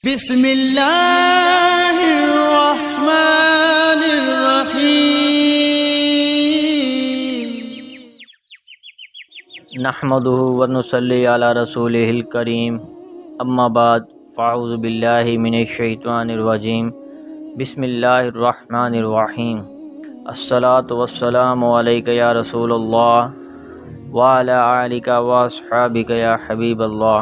بسم اللہ الرحمن الرحیم نحمدہ ونصلی علی رسولہ الکریم اما بعد فاعوذ باللہ من الشیطان الرجیم بسم اللہ الرحمن الرحیم الصلاۃ والسلام علیک یا رسول اللہ وعلی آلک واصحابک یا حبیب اللہ۔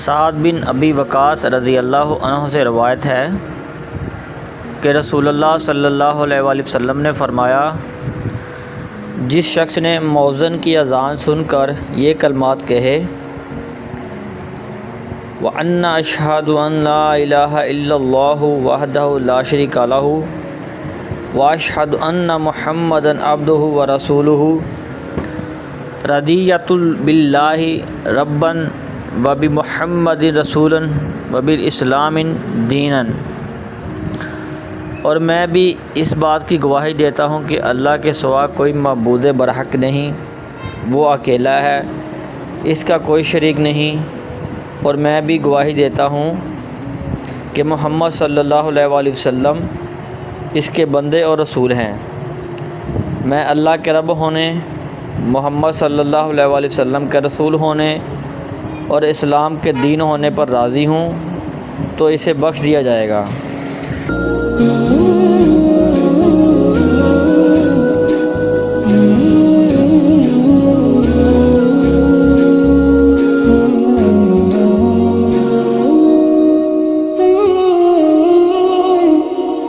سعد بن ابی وقاص رضی اللہ عنہ سے روایت ہے کہ رسول اللہ صلی اللہ علیہ وآلہ وسلم نے فرمایا، جس شخص نے مؤذن کی اذان سن کر یہ کلمات کہے وَأَنَّ أَشْهَدُ أَن لَا إِلَٰهَ إِلَّا اللَّهُ وَحْدَهُ لَا شَرِيكَ لَهُ وَأَشْهَدُ أَنَّ مُحَمَّدًا عَبْدُهُ وَرَسُولُهُ رَضِيَّتُ بِاللَّهِ رَبًّا وَبِمُحَمَّدٍ رَسُولًا وَبِالْإِسْلَامِ دِينًا۔ اور میں بھی اس بات کی گواہی دیتا ہوں کہ اللہ کے سوا کوئی معبود برحق نہیں، وہ اکیلا ہے، اس کا کوئی شریک نہیں، اور میں بھی گواہی دیتا ہوں کہ محمد صلی اللہ علیہ وآلہ وسلم اس کے بندے اور رسول ہیں۔ میں اللہ کے رب ہونے، محمد صلی اللہ علیہ وآلہ وسلم کے رسول ہونے اور اسلام کے دین ہونے پر راضی ہوں، تو اسے بخش دیا جائے گا۔